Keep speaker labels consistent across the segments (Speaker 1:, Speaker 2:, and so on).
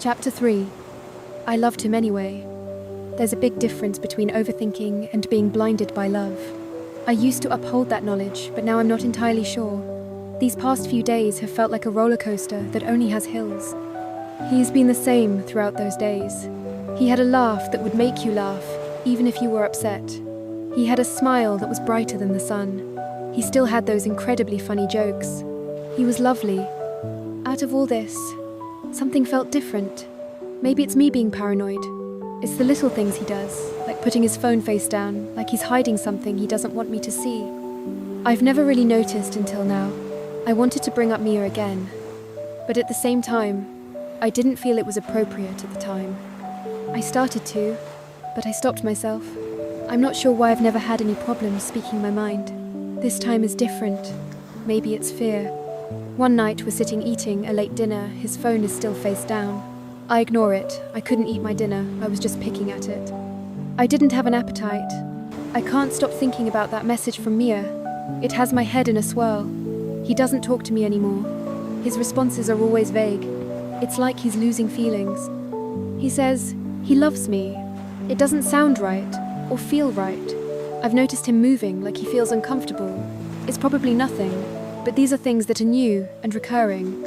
Speaker 1: Chapter 3. I loved him anyway. There's a big difference between overthinking and being blinded by love. I used to uphold that knowledge, but now I'm not entirely sure. These past few days have felt like a roller coaster that only has hills. He's been the same throughout those days. He had a laugh that would make you laugh, even if you were upset. He had a smile that was brighter than the sun. He still had those incredibly funny jokes. He was lovely. Out of all this, something felt different. Maybe it's me being paranoid. It's the little things he does, like putting his phone face down, like he's hiding something he doesn't want me to see. I've never really noticed until now. I wanted to bring up Mia again, but at the same time, I didn't feel it was appropriate at the time. I started to, but I stopped myself. I'm not sure why I've never had any problems speaking my mind. This time is different. Maybe it's fear. One night we're sitting eating a late dinner, his phone is still face down. I ignore it. I couldn't eat my dinner, I was just picking at it. I didn't have an appetite. I can't stop thinking about that message from Mia. It has my head in a swirl. He doesn't talk to me anymore. His responses are always vague. It's like he's losing feelings. He says he loves me. It doesn't sound right or feel right. I've noticed him moving like he feels uncomfortable. It's probably nothing, but these are things that are new and recurring.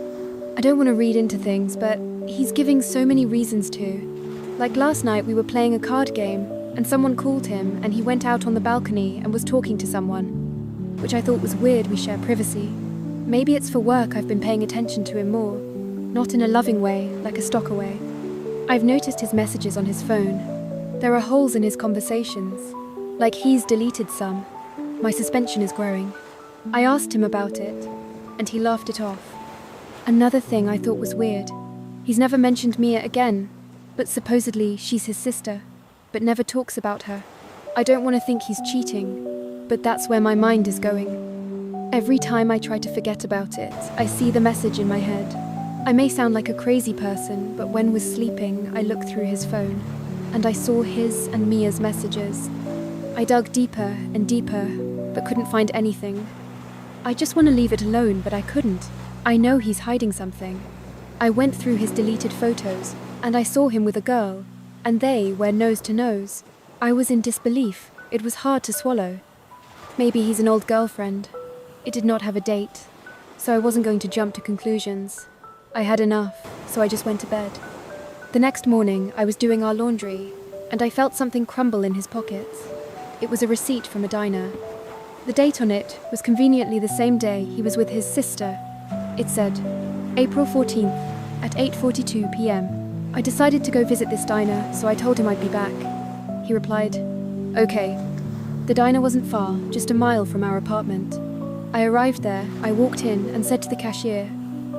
Speaker 1: I don't want to read into things, but he's giving so many reasons to. Like last night we were playing a card game and someone called him and he went out on the balcony and was talking to someone, which I thought was weird. We share privacy. Maybe it's for work I've been paying attention to him more, not in a loving way, like a stalker way. I've noticed his messages on his phone. There are holes in his conversations, like he's deleted some. My suspension is growing. I asked him about it, and he laughed it off. Another thing I thought was weird. He's never mentioned Mia again, but supposedly she's his sister, but never talks about her. I don't want to think he's cheating, but that's where my mind is going. Every time I try to forget about it, I see the message in my head. I may sound like a crazy person, but when was sleeping, I looked through his phone, and I saw his and Mia's messages. I dug deeper and deeper, but couldn't find anything. I just want to leave it alone, but I couldn't. I know he's hiding something. I went through his deleted photos, and I saw him with a girl, and they were nose to nose. I was in disbelief. It was hard to swallow. Maybe he's an old girlfriend. It did not have a date, so I wasn't going to jump to conclusions. I had enough, so I just went to bed. The next morning, I was doing our laundry, and I felt something crumble in his pockets. It was a receipt from a diner. The date on it was conveniently the same day he was with his sister. It said, April 14th, at 8:42 p.m. I decided to go visit this diner, so I told him I'd be back. He replied, okay. The diner wasn't far, just a mile from our apartment. I arrived there, I walked in and said to the cashier,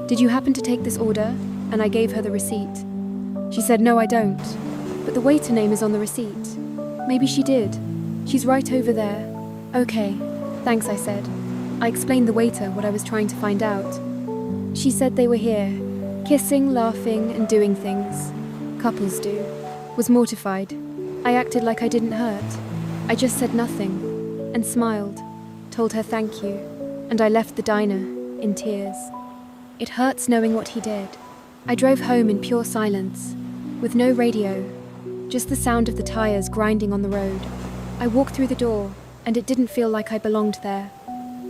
Speaker 1: did you happen to take this order? And I gave her the receipt. She said, no, I don't. But the waiter name is on the receipt. Maybe she did. She's right over there. Okay, thanks, I said. I explained the waiter what I was trying to find out. She said they were here, kissing, laughing, and doing things. Couples do. Was mortified. I acted like I didn't hurt. I just said nothing, and smiled, told her thank you, and I left the diner, in tears. It hurts knowing what he did. I drove home in pure silence, with no radio, just the sound of the tires grinding on the road. I walked through the door, and it didn't feel like I belonged there.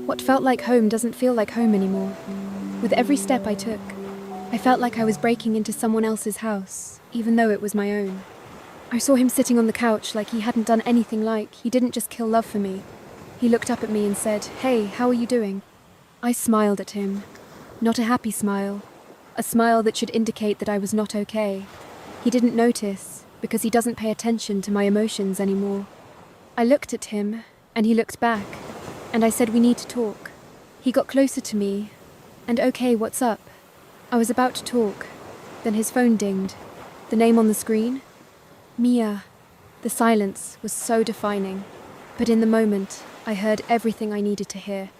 Speaker 1: What felt like home doesn't feel like home anymore. With every step I took, I felt like I was breaking into someone else's house, even though it was my own. I saw him sitting on the couch like he hadn't done anything, like he didn't just kill love for me. He looked up at me and said, hey, how are you doing? I smiled at him. Not a happy smile. A smile that should indicate that I was not okay. He didn't notice, because he doesn't pay attention to my emotions anymore. I looked at him, and he looked back, and I said we need to talk. He got closer to me, and okay, what's up? I was about to talk, then his phone dinged. The name on the screen? Mia. The silence was so defining, but in the moment, I heard everything I needed to hear.